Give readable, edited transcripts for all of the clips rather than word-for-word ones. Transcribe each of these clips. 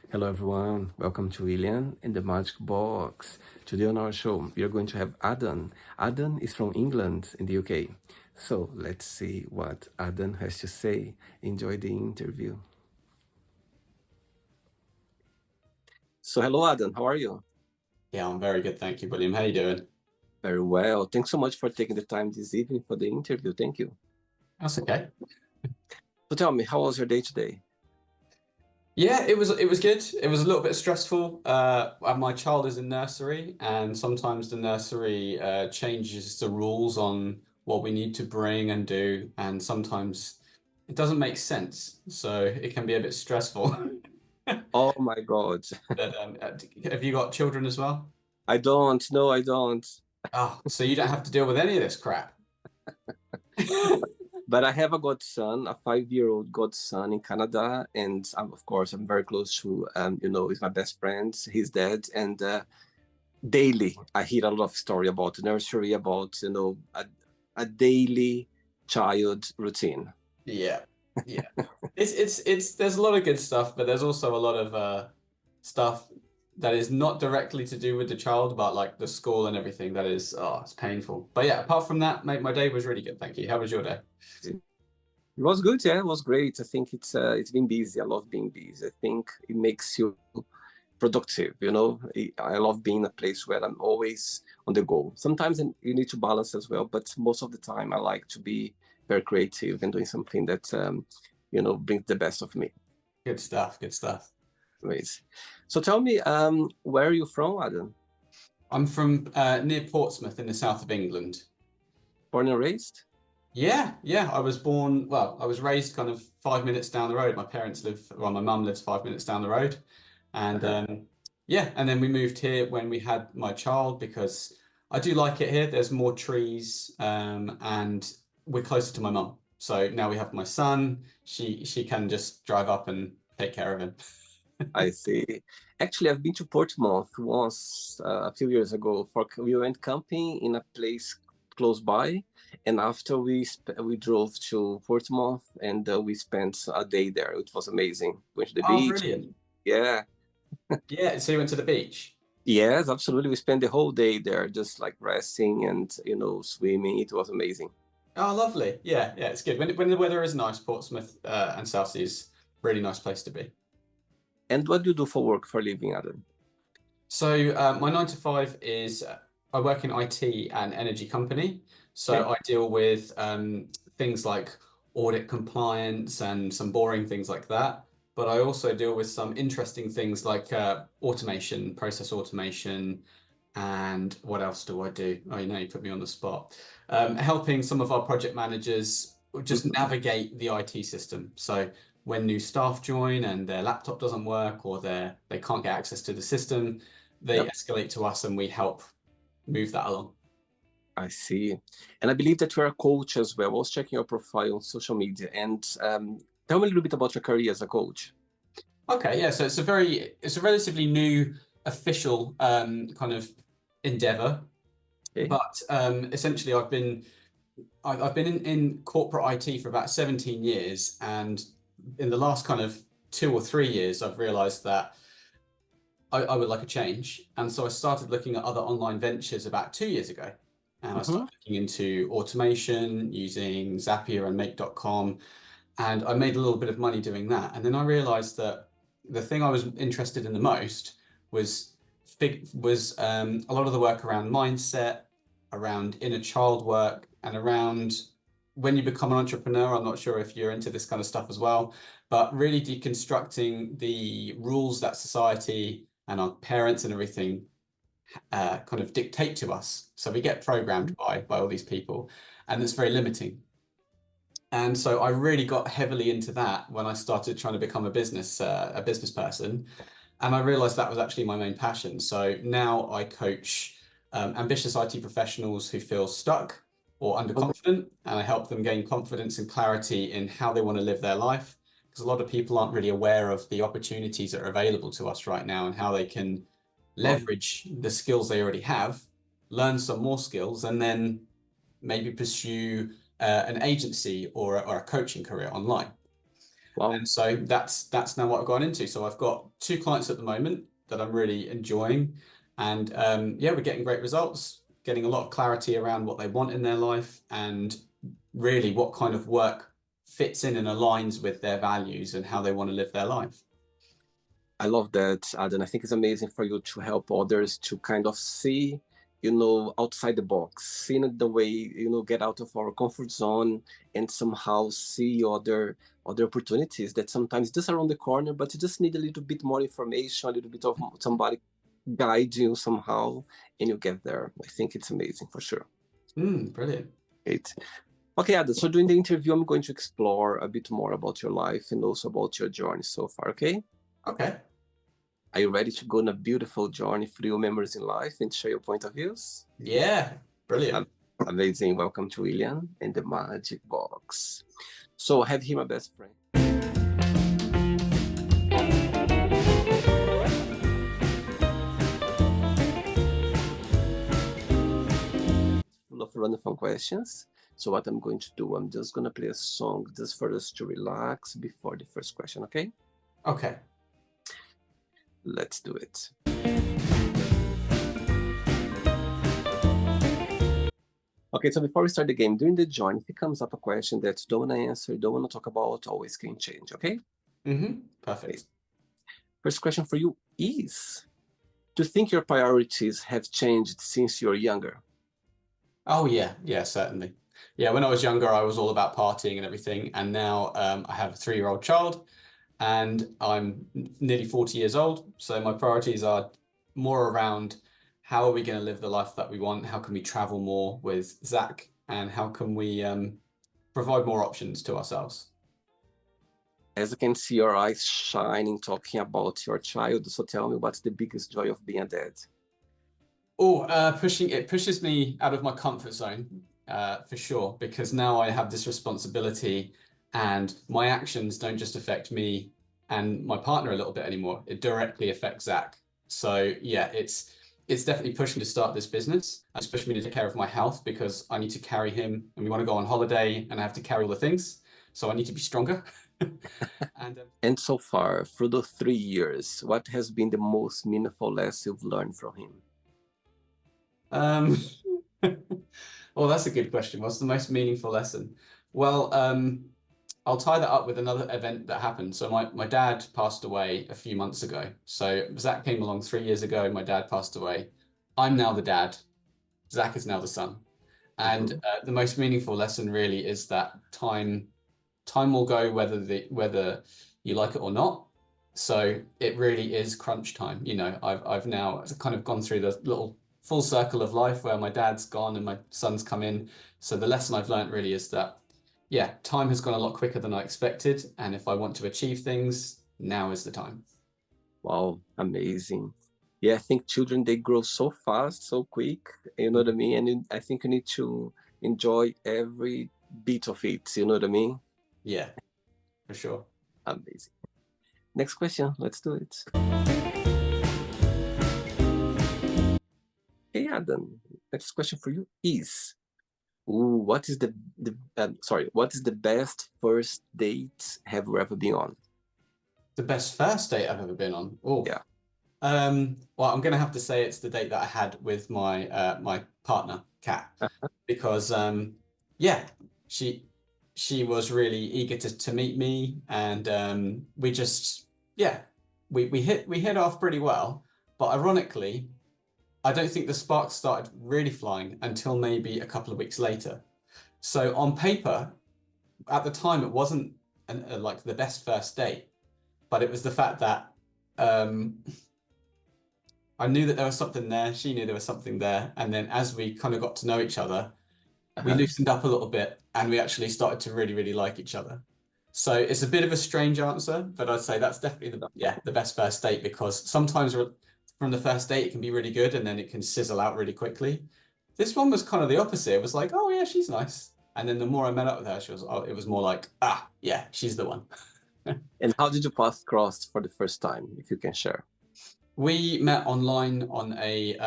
Hello, everyone. Welcome to William in the Magic Box. Today on our show, we are going to have Adam. Adam is from England in the UK. So let's see what Adam has to say. Enjoy the interview. So, hello, Adam. How are you? Yeah, I'm very good, thank you, William. How you doing? Very well. Thanks so much for taking the time this evening for the interview. Thank you. That's okay. So, tell me, how was your day today? Yeah, it was good. It was a little bit stressful. My child is in nursery, and sometimes the nursery changes the rules on what we need to bring and do, and sometimes it doesn't make sense. So it can be a bit stressful. Oh my God. But, have you got children as well? I don't. No, I don't. Oh, so you don't have to deal with any of this crap. But I have a godson, a 5-year-old godson in Canada, and of course, I'm very close to, with my best friend, his dad, and daily I hear a lot of story about nursery, about a daily child routine. Yeah, yeah. It's there's a lot of good stuff, but there's also a lot of stuff that is not directly to do with the child, but like the school and everything. That is, oh, it's painful. But yeah, apart from that, mate, my day was really good. Thank you. How was your day? It was good, yeah, it was great. I think it's been busy. I love being busy. I think it makes you productive. I love being in a place where I'm always on the go. Sometimes you need to balance as well, but most of the time I like to be very creative and doing something that brings the best of me. Good stuff. Good stuff. Great. So tell me, where are you from, Adam? I'm from near Portsmouth in the south of England. Born and raised? Yeah, yeah. I was raised kind of 5 minutes down the road. My mum lives 5 minutes down the road. And Uh-huh. yeah, and then we moved here when we had my child because I do like it here. There's more trees, and we're closer to my mum. So now we have my son. She can just drive up and take care of him. I see. Actually, I've been to Portsmouth once a few years ago. We went camping in a place close by, and after we drove to Portsmouth, and we spent a day there. It was amazing. Went to the Oh, beach. brilliant. Yeah. Yeah, so you went to the beach. Yes, absolutely. We spent the whole day there, just like resting and swimming. It was amazing. Oh, lovely. Yeah, yeah, it's good. When the weather is nice, Portsmouth and Southsea is a really nice place to be. And what do you do for work for a living, Adam? So my 9 to 5 is I work in IT and energy company. Okay. So I deal with things like audit compliance and some boring things like that. But I also deal with some interesting things like automation, process automation, and what else do I do? Oh, you put me on the spot. Helping some of our project managers just Mhm. navigate the IT system. So when new staff join and their laptop doesn't work or they can't get access to the system, they Yep, escalate to us and we help move that along. I see. And I believe that you're a coach as well. I was checking your profile on social media, and tell me a little bit about your career as a coach. Okay, yeah, so it's a relatively new official kind of endeavor, Okay. but essentially I've been in corporate IT for about 17 years, and in the last kind of 2 or 3 years, I've realized that I would like a change. And so I started looking at other online ventures about 2 years ago. And I Hmm. started looking into automation using Zapier and Make.com. And I made a little bit of money doing that. And then I realized that the thing I was interested in the most was a lot of the work around mindset, around inner child work, and around when you become an entrepreneur. I'm not sure if you're into this kind of stuff as well, but really deconstructing the rules that society and our parents and everything kind of dictate to us. So we get programmed by all these people, and it's very limiting. And so I really got heavily into that when I started trying to become a business person, and I realized that was actually my main passion. So now I coach ambitious IT professionals who feel stuck or Oh, underconfident, and I help them gain confidence and clarity in how they want to live their life. Because a lot of people aren't really aware of the opportunities that are available to us right now and how they can wow. leverage the skills they already have, learn some more skills, and then maybe pursue an agency or a coaching career online. Wow. And so that's now what I've gone into. So I've got 2 clients at the moment that I'm really enjoying. And yeah, we're getting great results, getting a lot of clarity around what they want in their life and really what kind of work fits in and aligns with their values and how they want to live their life. I love that, Adam. I think it's amazing for you to help others to kind of see, outside the box, seeing the way, get out of our comfort zone and somehow see other opportunities that sometimes just around the corner, but you just need a little bit more information, a little bit of somebody guide you somehow, and you get there. I think it's amazing for sure. Brilliant. Great. Okay, Adam, so during the interview, I'm going to explore a bit more about your life and also about your journey so far, okay? Okay. Are you ready to go on a beautiful journey through your memories in life and share your point of views? Yeah, brilliant. Amazing. Welcome to William and the Magic Box. So I have here my best friend. Full of random questions. So what I'm going to do, I'm just going to play a song just for us to relax before the first question, okay? Okay. Let's do it. Okay, so before we start the game, during the join, if it comes up a question that you don't want to answer, don't want to talk about, always can change, okay? Perfect. First question for you is, do you think your priorities have changed since you're younger? Oh yeah, certainly. Yeah, when I was younger, I was all about partying and everything. And now I have a 3-year-old child and I'm nearly 40 years old. So my priorities are more around how are we going to live the life that we want? How can we travel more with Zach? And how can we provide more options to ourselves? As I can see your eyes shining talking about your child, so tell me what's the biggest joy of being a dad? Oh, it pushes me out of my comfort zone, for sure, because now I have this responsibility and my actions don't just affect me and my partner a little bit anymore. It directly affects Zach. So yeah, it's definitely pushing to start this business. It's pushing me to take care of my health because I need to carry him and we want to go on holiday and I have to carry all the things. So I need to be stronger. And so far, through the 3 years, what has been the most meaningful lesson you've learned from him? Well, that's a good question. What's the most meaningful lesson? Well, I'll tie that up with another event that happened. So my dad passed away a few months ago. So Zach came along 3 years ago. My dad passed away. I'm now the dad. Zach is now the son. And the most meaningful lesson really is that time will go whether you like it or not. So it really is crunch time. I've now kind of gone through the little full circle of life where my dad's gone and my son's come in. So the lesson I've learned really is that, yeah, time has gone a lot quicker than I expected. And if I want to achieve things, now is the time. Wow, amazing. Yeah, I think children, they grow so fast, so quick, you know what I mean? And I think you need to enjoy every bit of it, you know what I mean? Yeah, for sure. Amazing. Next question, let's do it. Hey, Adam, next question for you is, what is what is the best first date have you ever been on? The best first date I've ever been on. Oh, yeah. Well, I'm gonna have to say it's the date that I had with my my partner, Kat, because yeah, she was really eager to meet me, and we just we hit off pretty well. But ironically, I don't think the sparks started really flying until maybe a couple of weeks later. So on paper, at the time, it wasn't like the best first date, but it was the fact that I knew that there was something there. She knew there was something there. And then as we kind of got to know each other, we loosened up a little bit and we actually started to really, really like each other. So it's a bit of a strange answer, but I'd say that's definitely the best first date, because sometimes from the first date, it can be really good and then it can sizzle out really quickly. This one was kind of the opposite. It was like, oh yeah, she's nice. And then the more I met up with her, it was more like, yeah, she's the one. And how did you pass across for the first time, if you can share? We met online on a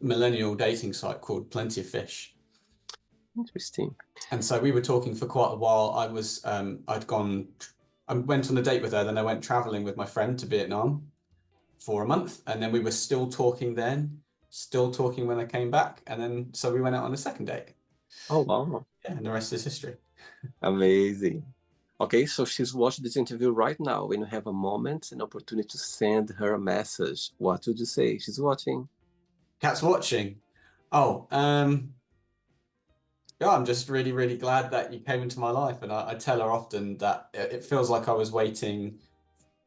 millennial dating site called Plenty of Fish. Interesting. And so we were talking for quite a while. I'd gone I went on a date with her, then I went traveling with my friend to Vietnam for a month, and then we were still talking then, still talking when I came back, and then so we went out on a second date. Oh, wow. Yeah, and the rest is history. Amazing. Okay, so she's watching this interview right now. When you have a moment, an opportunity to send her a message, what would you say? She's watching. Cat's watching. Oh, yeah, I'm just really, really glad that you came into my life. And I tell her often that it feels like I was waiting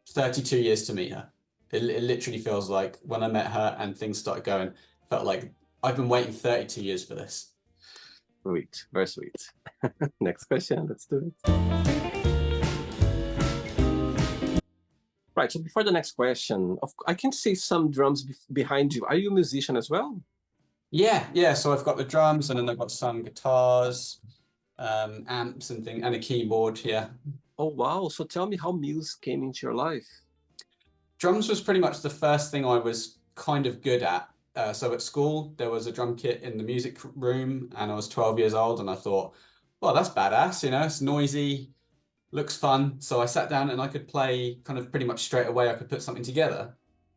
32 years to meet her. It literally feels like when I met her and things started going, felt like I've been waiting 32 years for this. Sweet, very sweet. Next question, let's do it. Right, so before the next question, I can see some drums behind you. Are you a musician as well? Yeah. So I've got the drums, and then I've got some guitars, amps and things, and a keyboard. Yeah. Oh, wow. So tell me how music came into your life. Drums was pretty much the first thing I was kind of good at. So at school, there was a drum kit in the music room, and I was 12 years old, and I thought, well, that's badass, it's noisy, looks fun. So I sat down and I could play kind of pretty much straight away. I could put something together.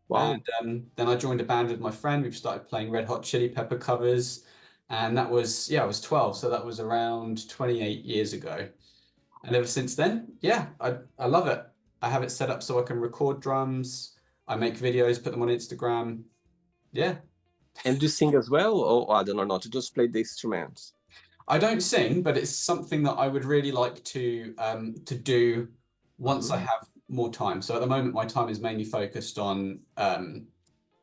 Wow. And then I joined a band with my friend. We started playing Red Hot Chili Pepper covers. And that was, I was 12. So that was around 28 years ago. And ever since then, I love it. I have it set up so I can record drums. I make videos, put them on Instagram. Yeah. And do you sing as well? Or I don't know, not to just play the instruments? I don't sing, but it's something that I would really like to do once I have more time. So at the moment, my time is mainly focused on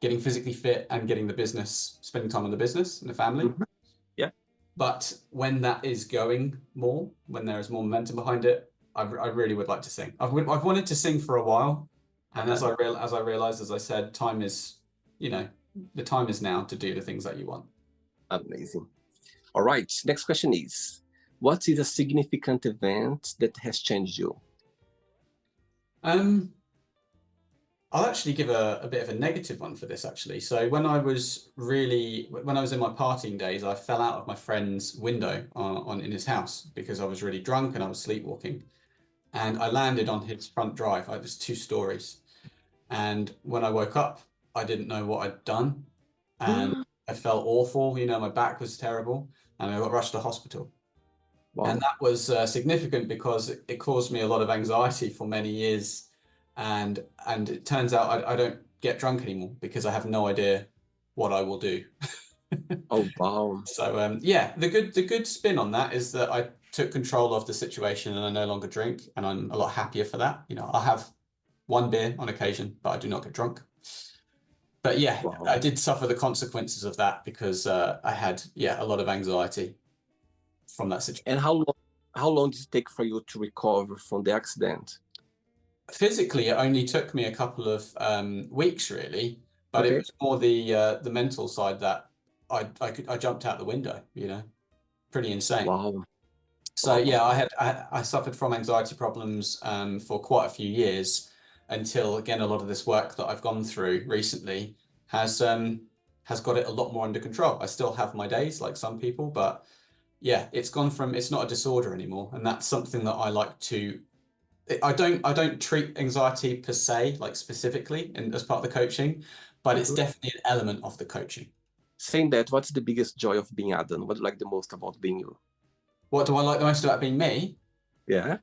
getting physically fit and getting the business, spending time on the business and the family. Yeah. But when that is going more, when there is more momentum behind it, I really would like to sing. I've wanted to sing for a while, and as I realized, as I said, time is, the time is now to do the things that you want. Amazing. All right. Next question is, what is a significant event that has changed you? I'll actually give a bit of a negative one for this, actually. So when I was in my partying days, I fell out of my friend's window in his house because I was really drunk and I was sleepwalking. And I landed on his front drive. It was 2 stories. And when I woke up, I didn't know what I'd done. And I felt awful. My back was terrible. And I got rushed to hospital. Wow. And that was significant because it caused me a lot of anxiety for many years. And it turns out I don't get drunk anymore because I have no idea what I will do. Oh, wow. So the good spin on that is that I took control of the situation and I no longer drink, and I'm a lot happier for that. I'll have 1 beer on occasion, but I do not get drunk. But Wow. I did suffer the consequences of that because I had a lot of anxiety from that situation. And how long did it take for you to recover from the accident? Physically, it only took me a couple of weeks, really, but it was more the mental side that I jumped out the window. Pretty insane. Wow. So I suffered from anxiety problems for quite a few years until, again, a lot of this work that I've gone through recently has got it a lot more under control. I still have my days like some people, but it's not a disorder anymore, and that's something that I like to. I don't treat anxiety per se, like specifically, as part of the coaching, but it's definitely an element of the coaching. Saying that, what's the biggest joy of being Adam? What do you like the most about being you? What do I like the most about being me? Yeah.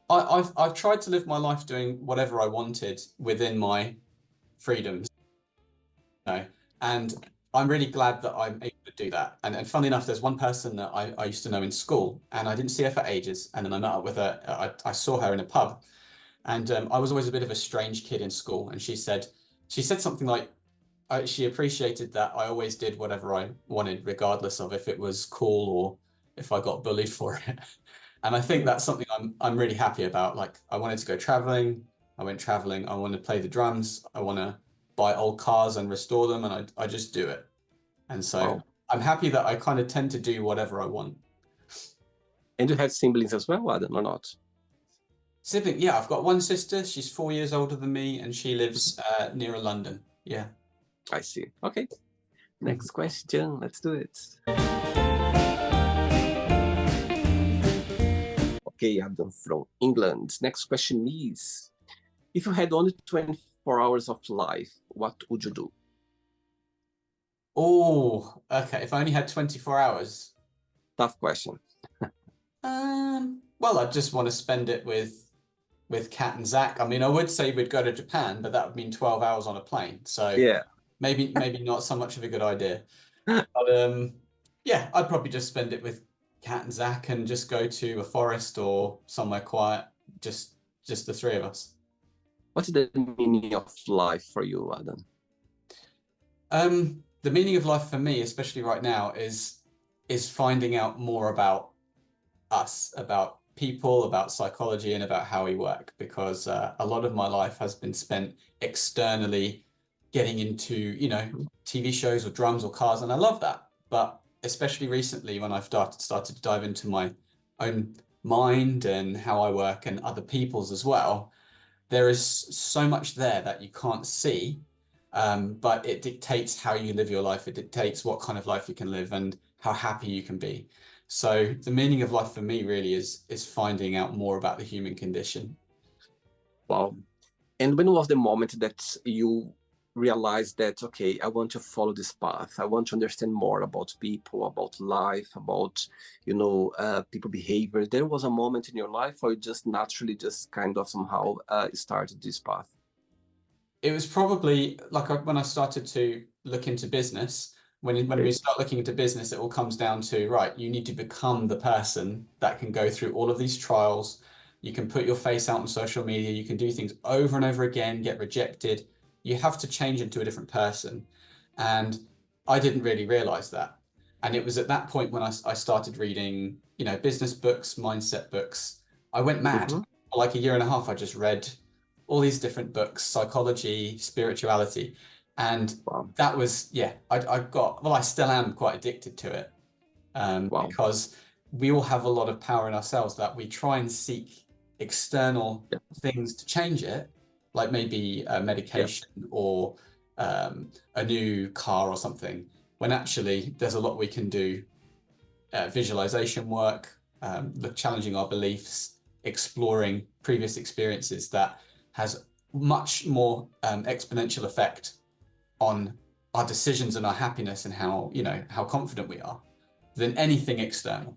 I've tried to live my life doing whatever I wanted within my freedoms. And I'm really glad that I'm able to do that. And funnily enough, there's one person that I used to know in school, and I didn't see her for ages. And then I met up with her. I saw her in a pub, and I was always a bit of a strange kid in school. And she said something like, she appreciated that I always did whatever I wanted, regardless of if it was cool or if I got bullied for it. And I think that's something I'm really happy about. Like, I wanted to go traveling. I went traveling. I want to play the drums. I want to buy old cars and restore them, and I just do it. And so I'm happy that I kind of tend to do whatever I want. And you have siblings as well, Adam, or not? Sibling, yeah, I've got one sister. She's 4 years older than me, and she lives nearer London. Yeah. I see. Okay. Next question. Let's do it. Okay, Adam from England. Next question is, if you had only 24 hours of life, what would you do? Oh, okay. If I only had 24 hours, Tough question. well, I'd just want to spend it with Kat and Zach. I mean, I would say we'd go to Japan, but that would mean 12 hours on a plane. So Yeah. maybe not so much of a good idea. But yeah, I'd probably just spend it with Kat and Zach and just go to a forest or somewhere quiet, just the three of us. What's the meaning of life for you, Adam? The meaning of life for me, especially right now, is finding out more about us, about people, about psychology, and about how we work. Because a lot of my life has been spent externally, getting into, TV shows or drums or cars, and I love that. But especially recently, when I've started to dive into my own mind and how I work and other people's as well, there is so much there that you can't see, but it dictates how you live your life. It dictates what kind of life you can live and how happy you can be. So the meaning of life for me really is finding out more about the human condition. Wow. And when was the moment that you realized that, okay, I want to follow this path. I want to understand more about people, about life, about, people behavior. There was a moment in your life where you just naturally just kind of somehow started this path. It was probably like when I started to look into business. When we Okay. start looking into business, it all comes down to, right, you need to become the person that can go through all of these trials. You can put your face out on social media. You can do things over and over again, get rejected. You have to change into a different person. And I didn't really realize that. And it was at that point when I started reading, business books, mindset books. I went mad. Mm-hmm. For like a year and a half, I just read all these different books, psychology, spirituality. And Wow. that was, yeah, I still am quite addicted to it, Wow. because we all have a lot of power in ourselves that we try and seek external Yeah. things to change it, like maybe a Yeah. medication or a new car or something, when actually there's a lot we can do, visualization work, challenging our beliefs, exploring previous experiences that has much more exponential effect on our decisions and our happiness and how confident we are than anything external.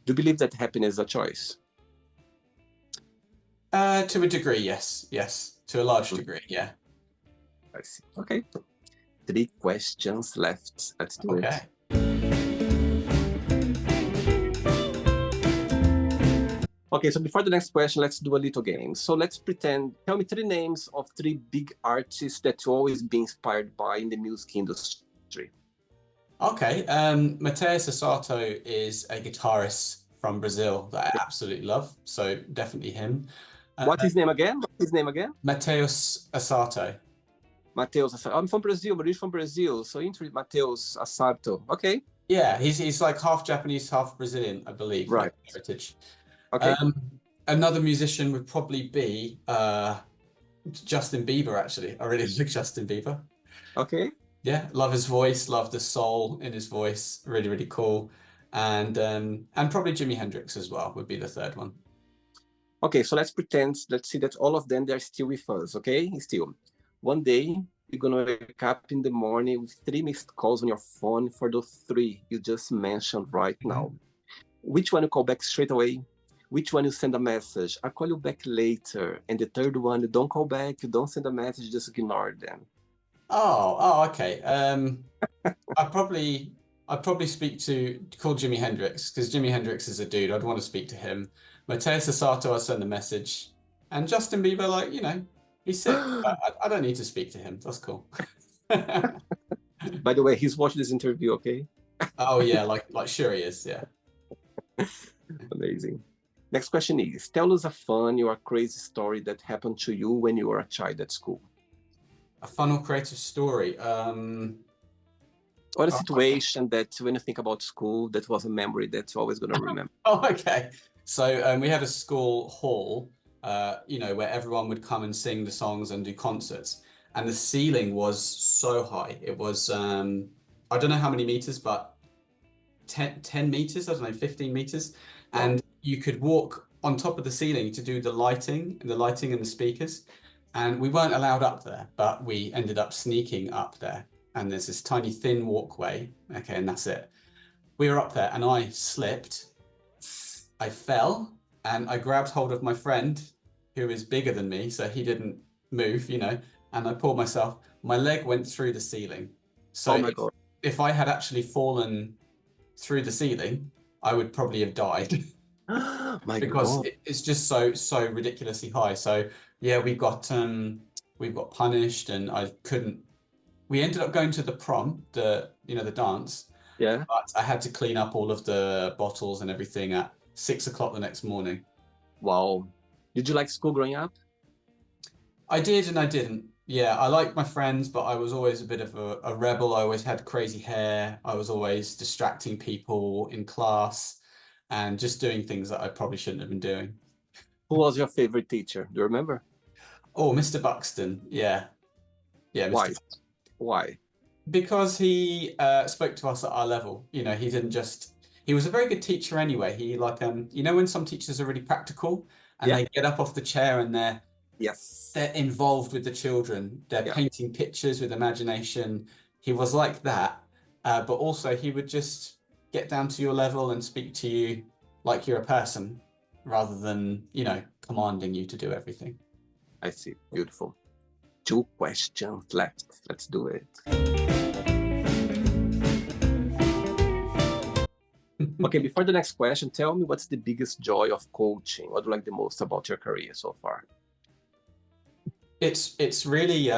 Do you believe that happiness is a choice? To a degree, yes, to a large degree, yeah. I see. Okay. 3 questions left. Let's do it. Okay. Okay, so before the next question, let's do a little game. So let's pretend, tell me 3 names of 3 big artists that you always been inspired by in the music industry. Okay. Mateus Assato is a guitarist from Brazil that I absolutely love. So definitely him. What's his name again? Mateus Assato. Mateus Assato. I'm from Brazil, but he's from Brazil. So Mateus Assato. Okay. Yeah, he's like half Japanese, half Brazilian, I believe, Right. heritage. Okay. Another musician would probably be Justin Bieber, actually. I really like Justin Bieber. Okay. Yeah, love his voice, love the soul in his voice. Really, really cool. And probably Jimi Hendrix as well would be the third one. Okay, so let's see that all of them, they're still with us, okay? Still. One day, you're gonna wake up in the morning with 3 missed calls on your phone for those 3 you just mentioned right now. Which one you call back straight away? Which one you send a message? I'll call you back later. And the third one, you don't call back, you don't send a message, just ignore them. Okay. I'd probably call Jimi Hendrix, because Jimi Hendrix is a dude. I'd want to speak to him. Mateus Assato, I send a message. And Justin Bieber, he's sick. I don't need to speak to him. That's cool. By the way, he's watching this interview, okay? Oh yeah, like sure he is, yeah. Amazing. Next question is, tell us a funny or a crazy story that happened to you when you were a child at school. A fun or creative story. Or a situation that when you think about school, that was a memory that's always going to remember. Oh, okay. So we had a school hall, where everyone would come and sing the songs and do concerts. And the ceiling was so high. It was, I don't know how many meters, but 10 meters, I don't know, 15 meters. Wow. And you could walk on top of the ceiling to do the lighting and the speakers. And we weren't allowed up there, but we ended up sneaking up there. And there's this tiny thin walkway. Okay, and that's it. We were up there and I slipped. I fell and I grabbed hold of my friend who is bigger than me, so he didn't move, you know, and I pulled myself. My leg went through the ceiling. So Oh my God. if I had actually fallen through the ceiling, I would probably have died My because God. it's just so ridiculously high. So yeah, we got punished, and I couldn't. We ended up going to the prom, the dance, Yeah. but I had to clean up all of the bottles and everything at 6 o'clock the next morning. Wow. Did you like school growing up? I did and I didn't. Yeah, I liked my friends, but I was always a bit of a rebel. I always had crazy hair. I was always distracting people in class and just doing things that I probably shouldn't have been doing. Who was your favorite teacher? Do you remember? Oh, Mr. Buxton. Yeah. Yeah, Why? Mr. Why? Because he spoke to us at our level. You know, he didn't just, he was a very good teacher anyway. He like, you know, when some teachers are really practical and Yeah. they get up off the chair and Yes. they're involved with the children. They're Yeah. painting pictures with imagination. He was like that, but also he would just get down to your level and speak to you like you're a person rather than, you know, commanding you to do everything. I see. Beautiful. 2 questions left. Let's do it. Okay, before the next question, tell me what's the biggest joy of coaching? What do you like the most about your career so far? It's really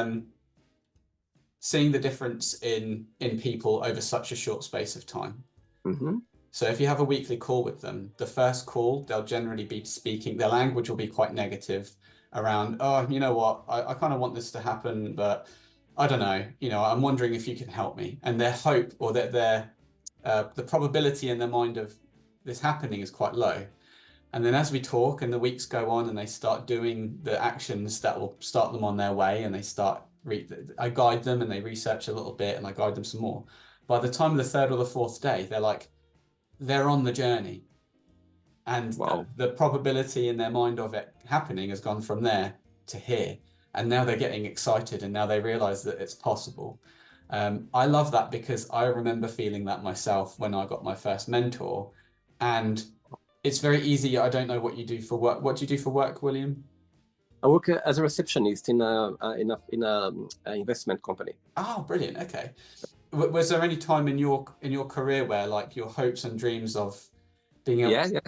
seeing the difference in people over such a short space of time. Mm-hmm. So if you have a weekly call with them, the first call, they'll generally be speaking, their language will be quite negative around, oh, you know what, I kind of want this to happen, but I don't know, you know, I'm wondering if you can help me. And their hope or their the probability in their mind of this happening is quite low. And then as we talk and the weeks go on and they start doing the actions that will start them on their way, and they start, I guide them and they research a little bit and I guide them some more. By the time of the third or the fourth day, they're on the journey. And Wow. the probability in their mind of it happening has gone from there to here. And now they're getting excited and now they realize that it's possible. I love that because I remember feeling that myself when I got my first mentor. And it's very easy. I don't know what you do for work. What do you do for work, William? I work as a receptionist in a investment company. Oh, brilliant. Okay. Was there any time in your career where like your hopes and dreams of being able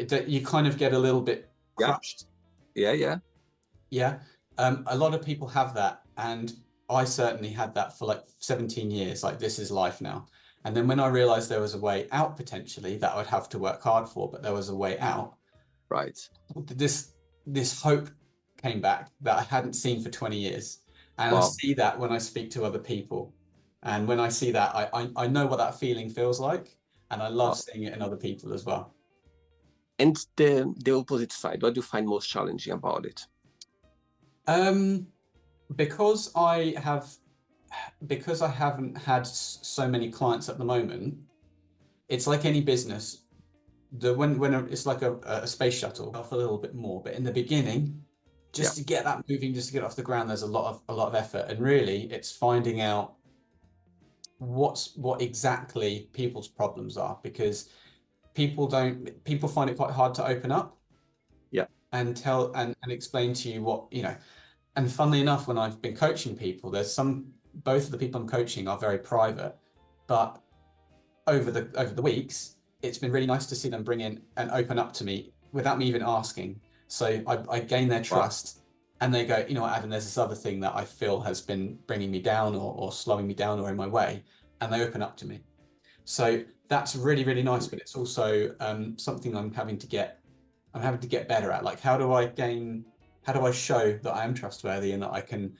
to, you kind of get a little bit crushed? Yeah. Yeah. A lot of people have that, and I certainly had that for like 17 years. Like, this is life now. And then when I realized there was a way out potentially that I would have to work hard for, but there was a way out. Right. This hope came back that I hadn't seen for 20 years. And Wow. I see that when I speak to other people. And when I see that, I know what that feeling feels like. And I love seeing it in other people as well. And the opposite side, what do you find most challenging about it? Because I haven't had so many clients at the moment, it's like any business. When it's like a space shuttle, off a little bit more. But in the beginning, just to get that moving, just to get off the ground, there's a lot of effort. And really, it's finding out what exactly people's problems are, because people find it quite hard to open up. Yeah. And tell and explain to you what, you know. And funnily enough, when I've been coaching people, both of the people I'm coaching are very private, but over the weeks, it's been really nice to see them bring in and open up to me without me even asking. So I gain their trust, and they go, you know what, Adam, there's this other thing that I feel has been bringing me down or slowing me down or in my way, and they open up to me. So that's really, really nice, but it's also something I'm having to get better at. Like, how do I show that I am trustworthy and that I can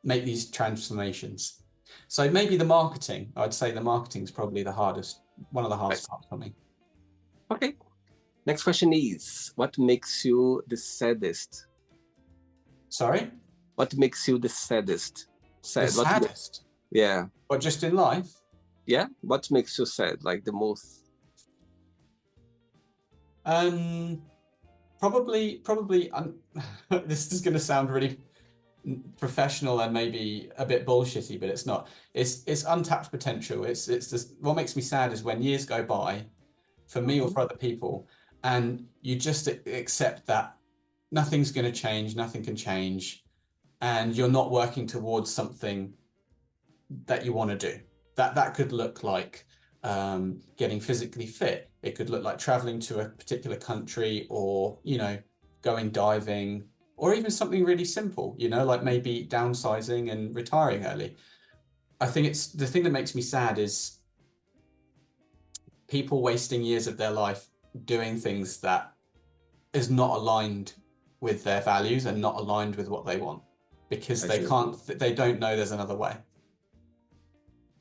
make these transformations? So maybe the marketing, I'd say the marketing is probably one of the hardest parts for me. Okay. Next question is, what makes you the saddest? Sorry? What makes you the saddest? The saddest? Yeah. What, just in life? Yeah. What makes you sad? Like the most? Probably, this is going to sound really professional and maybe a bit bullshitty, but it's not. It's untapped potential. It's just what makes me sad is when years go by, for me or for other people, and you just accept that nothing's going to change, nothing can change, and you're not working towards something that you want to do. That could look like getting physically fit. It could look like traveling to a particular country, or going diving, or even something really simple, like maybe downsizing and retiring early. I think it's the thing that makes me sad is people wasting years of their life doing things that is not aligned with their values and not aligned with what they want, because they don't know there's another way.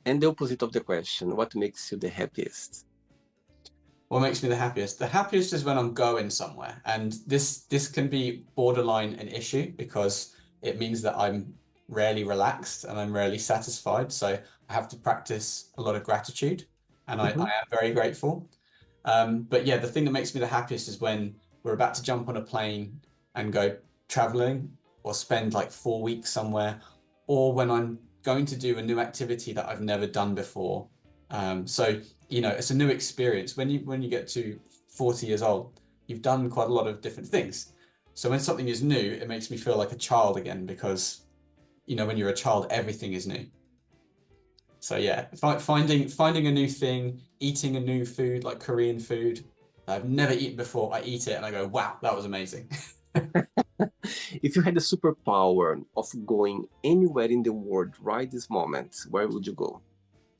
And the opposite of the question, what makes you the happiest? What makes me the happiest? The happiest is when I'm going somewhere. And this can be borderline an issue, because it means that I'm rarely relaxed and I'm rarely satisfied. So I have to practice a lot of gratitude, and I am very grateful. But yeah, the thing that makes me the happiest is when we're about to jump on a plane and go traveling, or spend like 4 weeks somewhere, or when I'm going to do a new activity that I've never done before. So it's a new experience. When you get to 40 years old, you've done quite a lot of different things. So when something is new, it makes me feel like a child again, because when you're a child, everything is new. So yeah, finding a new thing, eating a new food, like Korean food that I've never eaten before. I eat it and I go, wow, that was amazing. If you had the superpower of going anywhere in the world right this moment, where would you go?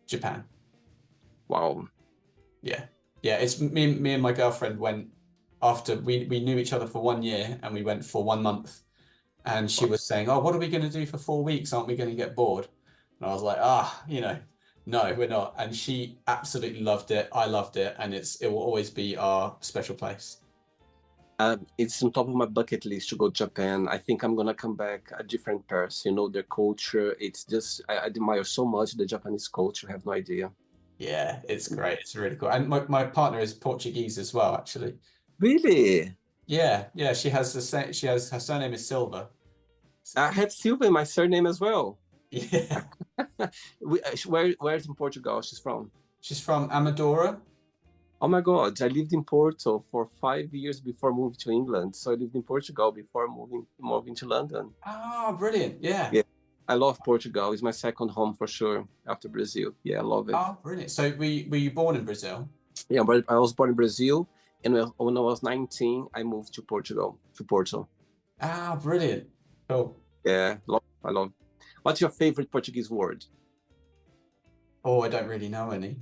Japan. Wow. Yeah. It's me and my girlfriend went after we knew each other for 1 year, and we went for 1 month. And she was saying, "Oh, what are we going to do for 4 weeks? Aren't we going to get bored?" And I was like, no, we're not. And she absolutely loved it. I loved it, and it will always be our special place. It's on top of my bucket list to go to Japan. I think I'm gonna come back a different person. Their culture. It's just I admire so much the Japanese culture. I have no idea. Yeah, it's great. It's really cool. And my partner is Portuguese as well, actually. Really? Yeah. She has the same. Her surname is Silva. I have Silva in my surname as well. Yeah. Where's in Portugal she's from? She's from Amadora. Oh my God, I lived in Porto for 5 years before moving to England. So I lived in Portugal before moving to London. Oh, brilliant. Yeah. I love Portugal. It's my second home for sure after Brazil. Yeah, I love it. Oh, brilliant. So were you born in Brazil? Yeah, but I was born in Brazil, and when I was 19, I moved to Portugal, to Porto. Ah, brilliant. Cool. Yeah, I love. What's your favorite Portuguese word? Oh, I don't really know any.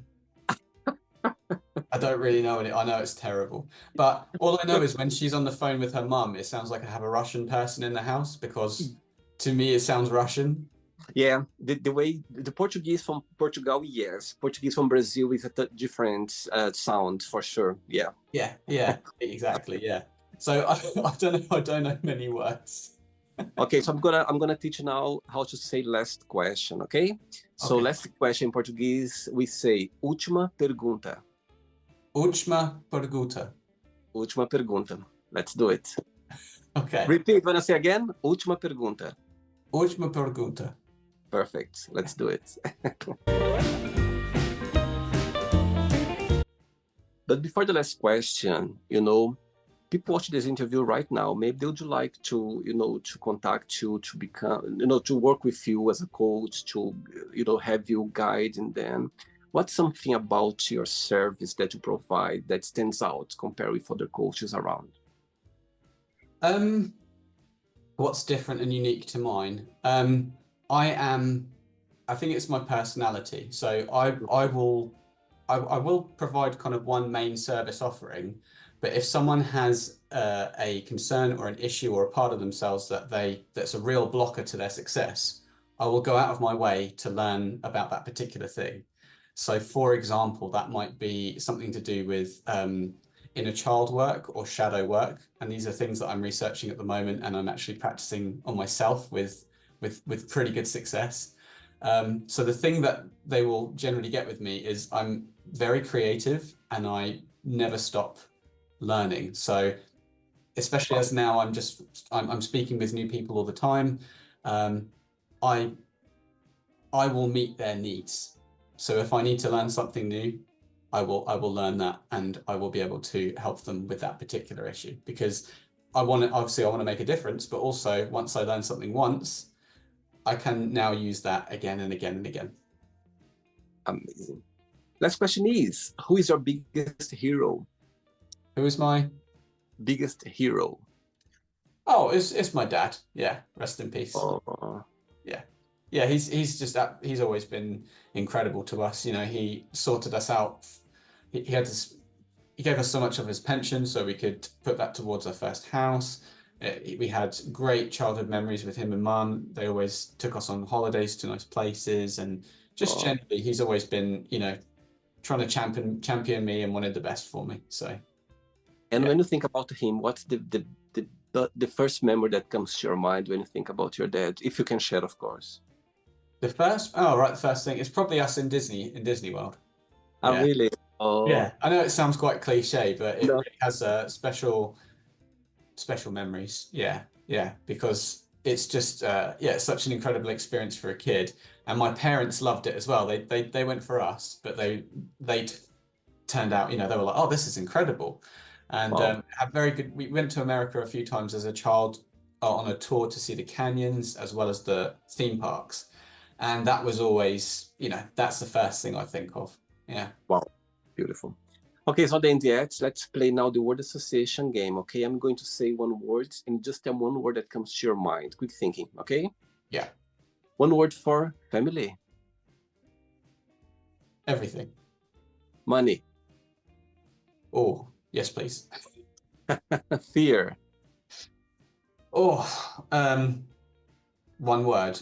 I don't really know any. I know it's terrible. But all I know is when she's on the phone with her mum, it sounds like I have a Russian person in the house, because to me it sounds Russian. Yeah, the way the Portuguese from Portugal, yes. Portuguese from Brazil is a different sound for sure. Yeah. Yeah, exactly. Yeah. So I don't know many words. Okay, so I'm gonna teach you now how to say last question. Okay. So last question in Portuguese we say última pergunta. Última pergunta. Última pergunta. Let's do it. Okay. Repeat. Wanna say again? Última pergunta. Última pergunta. Perfect. Let's do it. But before the last question, people watching this interview right now, maybe they would like to, to contact you, to become, to work with you as a coach, to, have you guiding them. What's something about your service that you provide that stands out compared with other coaches around? What's different and unique to mine? I think it's my personality. So I will provide kind of one main service offering, but if someone has a concern or an issue or a part of themselves that's a real blocker to their success, I will go out of my way to learn about that particular thing. So for example, that might be something to do with inner child work or shadow work. And these are things that I'm researching at the moment, and I'm actually practicing on myself with pretty good success. So the thing that they will generally get with me is I'm very creative, and I never stop learning. So especially as now I'm speaking with new people all the time, I will meet their needs. So if I need to learn something new, I will learn that, and I will be able to help them with that particular issue, because I want to make a difference, but also once I learn something once, I can now use that again and again and again. Amazing. Last question is, who is your biggest hero? Who is my biggest hero? Oh, it's my dad. Yeah, rest in peace. Oh. Yeah, he's always been incredible to us. You know, he sorted us out. He gave us so much of his pension so we could put that towards our first house. We had great childhood memories with him and mum. They always took us on holidays to nice places, and just generally, he's always been, you know, trying to champion me and wanted the best for me. So. And when you think about him, what's the first memory that comes to your mind when you think about your dad, if you can share, of course? The first thing is probably us in Disney World. Oh, yeah. Really? Oh. Yeah, I know it sounds quite cliche, but it really has special memories. Yeah, because it's just it's such an incredible experience for a kid, and my parents loved it as well. They went for us, but they turned out, you know, they were like, oh, this is incredible, and had very good. We went to America a few times as a child on a tour to see the canyons as well as the theme parks. And that was always, you know, that's the first thing I think of. Yeah. Wow. Beautiful. Okay, so then let's play now the word association game. Okay, I'm going to say one word and just tell one word that comes to your mind. Quick thinking, okay? Yeah. One word for family. Everything. Money. Oh, yes, please. Fear. Oh, one word.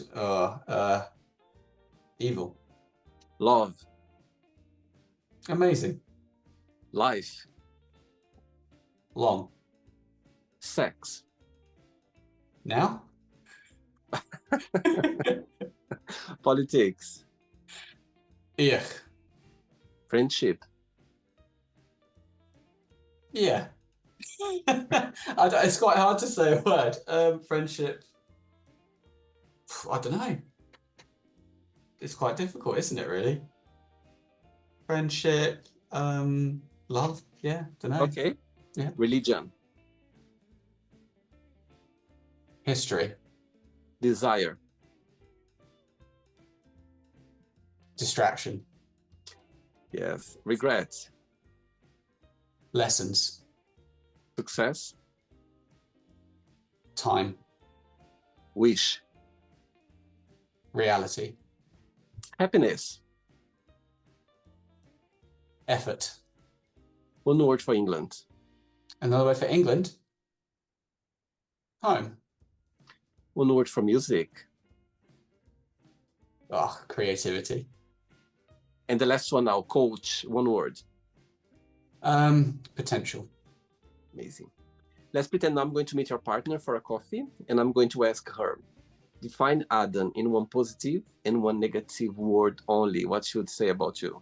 Evil. Love. Amazing. Life. Long. Sex. Now? Politics. Yeah. Friendship. Yeah. It's quite hard to say a word. Friendship. I don't know. It's quite difficult, isn't it, really? Friendship, love, yeah, don't know. Okay. Yeah. Religion. History. Desire. Distraction. Yes. Regret. Lessons. Success. Time. Wish. Reality. Happiness. Effort. One word for England. Another word for England. Home. One word for music. Oh, creativity. And the last one now, coach. One word. Potential. Amazing. Let's pretend I'm going to meet your partner for a coffee, and I'm going to ask her, define Adam in one positive and one negative word only. What she would say about you?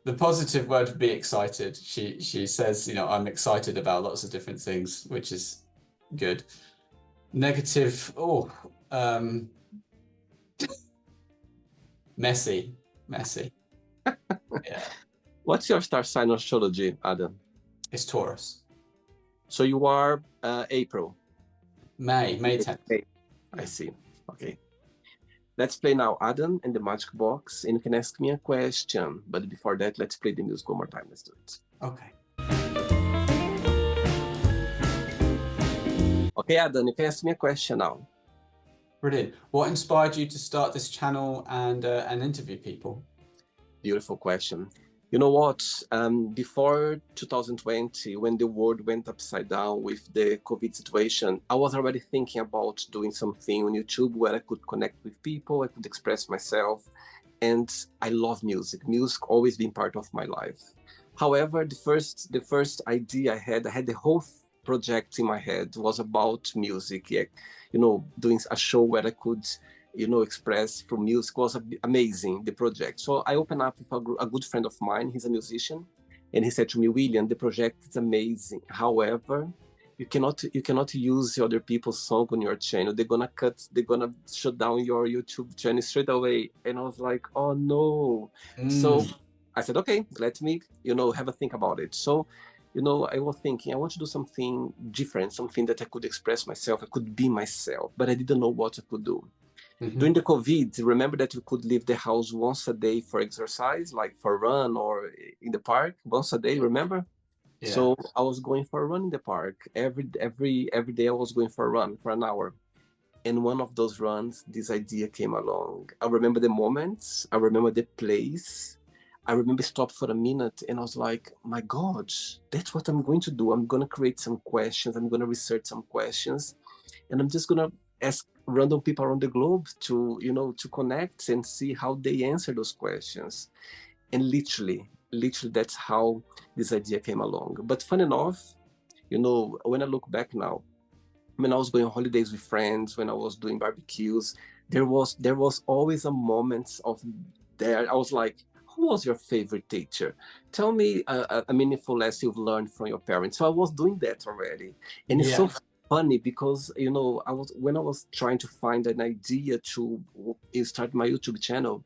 The positive word would be excited. She says, you know, I'm excited about lots of different things, which is good. Negative, messy. Yeah. What's your star sign astrology, Adam? It's Taurus. So you are April. May 10th. I see. Okay. Let's play now Adam and the Magic Box, and you can ask me a question. But before that, let's play the music one more time. Let's do it. Okay. Okay, Adam, you can ask me a question now. Brilliant. What inspired you to start this channel and interview people? Beautiful question. You know what? Before 2020, when the world went upside down with the COVID situation, I was already thinking about doing something on YouTube where I could connect with people, I could express myself, and I love music. Music always been part of my life. However, the first idea I had the whole project in my head was about music. Yeah, you know, doing a show where I could, you know, express through music was amazing, the project. So I opened up with a good friend of mine. He's a musician, And he said to me, William, the project is amazing. However, you cannot use other people's song on your channel. They're gonna shut down your YouTube channel straight away. And I was like, oh no. So I said, okay, let me, have a think about it. So, I was thinking, I want to do something different, something that I could express myself, I could be myself, but I didn't know what I could do. During the COVID, remember that we could leave the house once a day for exercise, like for a run or in the park once a day, remember? Yeah. So I was going for a run in the park. Every day I was going for a run for an hour. And one of those runs, this idea came along. I remember the moments, I remember the place. I remember stopped for a minute and I was like, my God, that's what I'm going to do. I'm going to create some questions. I'm going to research some questions. And I'm just going to ask random people around the globe to, to connect and see how they answer those questions. And literally, that's how this idea came along. But fun enough, when I look back now, when I was going on holidays with friends, when I was doing barbecues, there was always a moment of there. I was like, who was your favorite teacher? Tell me a meaningful lesson you've learned from your parents. So I was doing that already. And it's so funny because, when I was trying to find an idea to start my YouTube channel,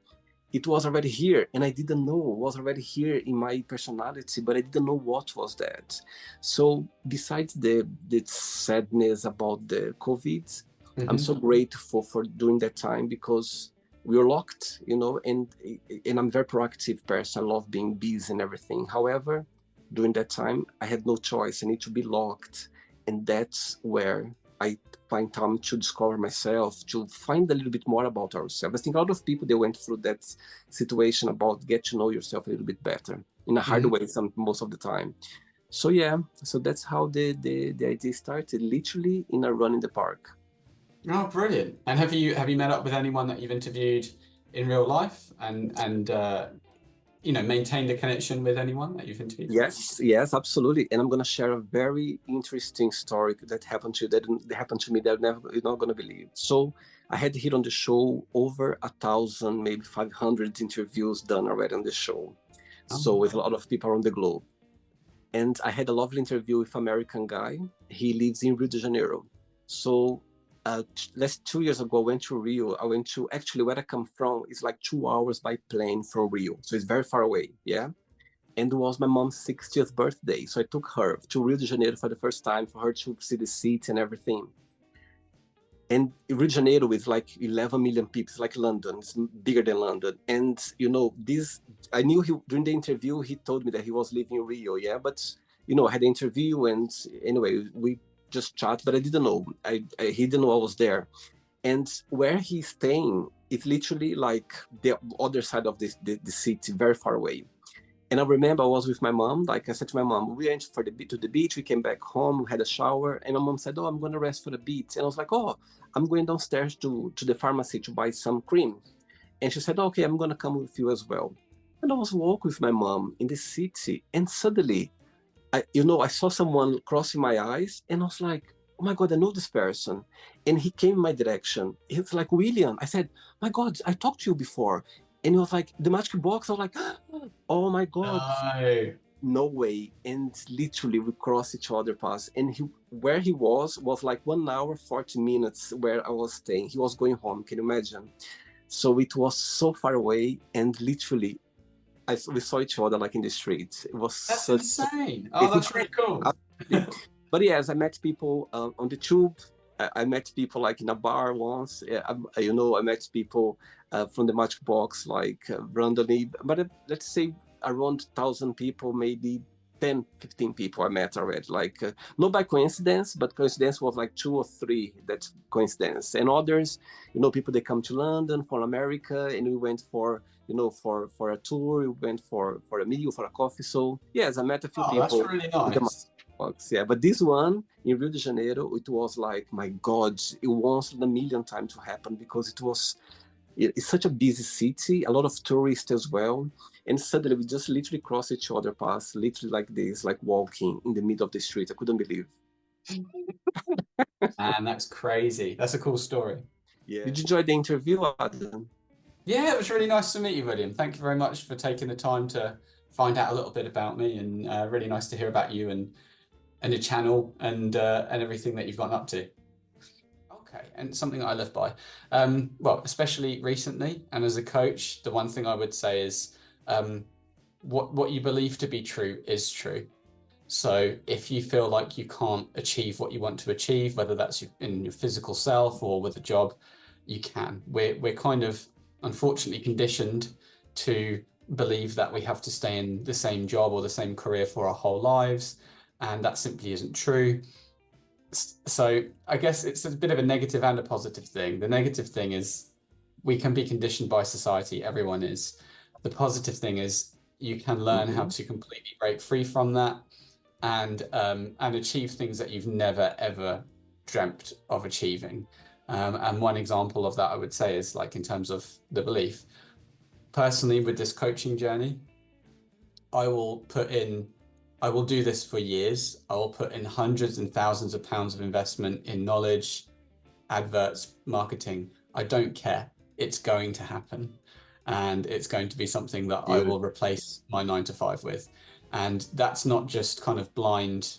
it was already here and I didn't know it was already here in my personality, but I didn't know what was that. So besides the sadness about the COVID, I'm so grateful for doing that time because we were locked, and I'm a very proactive person. I love being busy and everything. However, during that time, I had no choice. I need to be locked. And that's where I find time to discover myself, to find a little bit more about ourselves. I think a lot of people, they went through that situation about get to know yourself a little bit better in a hard way most of the time. So so that's how the idea started, literally in a run in the park. Oh, brilliant. And have you met up with anyone that you've interviewed in real life and maintained a connection with anyone that you've interviewed? Yes, absolutely. And I'm going to share a very interesting story that happened to me that you're not going to believe. So I had here on the show over 1,000, maybe 500 interviews done already on the show. So with a lot of people around the globe. And I had a lovely interview with an American guy. He lives in Rio de Janeiro. So less 2 years ago, I went to Rio. I went to, actually where I come from is like 2 hours by plane from Rio. So it's very far away, And it was my mom's 60th birthday. So I took her to Rio de Janeiro for the first time for her to see the city and everything. And Rio de Janeiro is like 11 million people, it's like London, it's bigger than London. And, I knew during the interview, he told me that he was living in Rio, But, I had an interview and anyway, we just chat, but I didn't know. He didn't know I was there. And where he's staying is literally like the other side of the city, very far away. And I remember I was with my mom. Like I said to my mom, we went to the beach. We came back home, we had a shower, and my mom said, "Oh, I'm going to rest for the beach." And I was like, "Oh, I'm going downstairs to the pharmacy to buy some cream." And she said, "Okay, I'm going to come with you as well." And I was walking with my mom in the city, and suddenly, I saw someone crossing my eyes, and I was like, oh my God, I know this person. And he came in my direction. He was like, William. I said, my God, I talked to you before. And he was like, the magic box. I was like, oh my God. No way. And literally we crossed each other paths. And where he was like 1 hour, 40 minutes where I was staying. He was going home, can you imagine? So it was so far away, and literally we saw each other like in the street. It was insane. Oh, that's really cool. But yes, I met people on the tube. I met people like in a bar once. I met people from the Matchbox like randomly. But let's say around 1,000 people, maybe 10, 15 people I met already. Like not by coincidence, but coincidence was like 2 or 3. That's coincidence. And others, people they come to London, from America, and we went for a tour. We went for a meal, for a coffee. So yes, I met a few people. That's really nice. Yeah, but this one in Rio de Janeiro, it was like, my God, it was a million times to happen because it's such a busy city, a lot of tourists as well. And suddenly we just literally crossed each other paths, literally like this, like walking in the middle of the street. I couldn't believe. Man, that's crazy. That's a cool story. Yeah. Did you enjoy the interview, Adam? Yeah, it was really nice to meet you, William. Thank you very much for taking the time to find out a little bit about me, and really nice to hear about you and your channel and everything that you've gotten up to. Okay, and something that I live by, well, especially recently, and as a coach, the one thing I would say is what you believe to be true is true. So if you feel like you can't achieve what you want to achieve, whether that's in your physical self or with a job, you can. We're kind of unfortunately conditioned to believe that we have to stay in the same job or the same career for our whole lives, and that simply isn't true. So I guess it's a bit of a negative and a positive thing. The negative thing is we can be conditioned by society, everyone is. The positive thing is you can learn how to completely break free from that and achieve things that you've never ever dreamt of achieving. And one example of that I would say is like in terms of the belief. Personally, with this coaching journey, I will do this for years. I will put in hundreds and thousands of pounds of investment in knowledge, adverts, marketing. I don't care. It's going to happen. And it's going to be something that I will replace my 9-to-5 with. And that's not just kind of blind,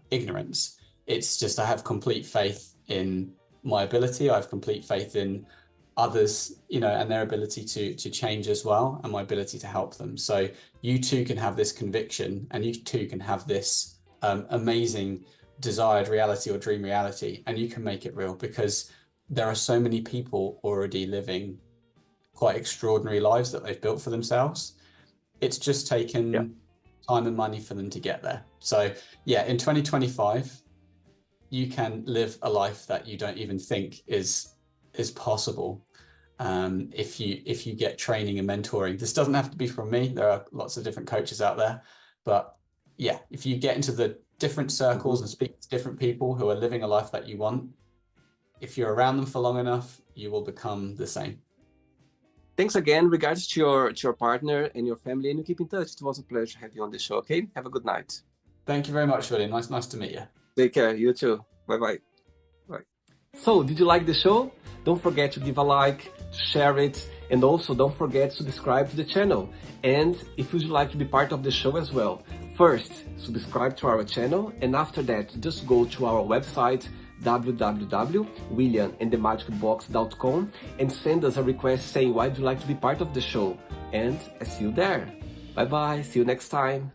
ignorance. It's just I have complete faith in my ability. I have complete faith in others, and their ability to change as well, and my ability to help them. So you too can have this conviction, and you too can have this amazing desired reality or dream reality, and you can make it real, because there are so many people already living quite extraordinary lives that they've built for themselves. It's just taken time and money for them to get there. So yeah, in 2025, you can live a life that you don't even think is possible if you get training and mentoring. This doesn't have to be from me. There are lots of different coaches out there, but yeah, if you get into the different circles and speak to different people who are living a life that you want, if you're around them for long enough, you will become the same. Thanks again. Regards to your partner and your family, and you keep in touch. It was a pleasure to have you on the show. Okay, have a good night. Thank you very much, William. Nice to meet you. Take care. You too. Bye. So, did you like the show? Don't forget to give a like, share it, and also don't forget to subscribe to the channel. And if you'd like to be part of the show as well, first subscribe to our channel, and after that just go to our website www.williamandthemagicbox.com and send us a request saying why would you like to be part of the show, and I see you there. Bye bye, see you next time.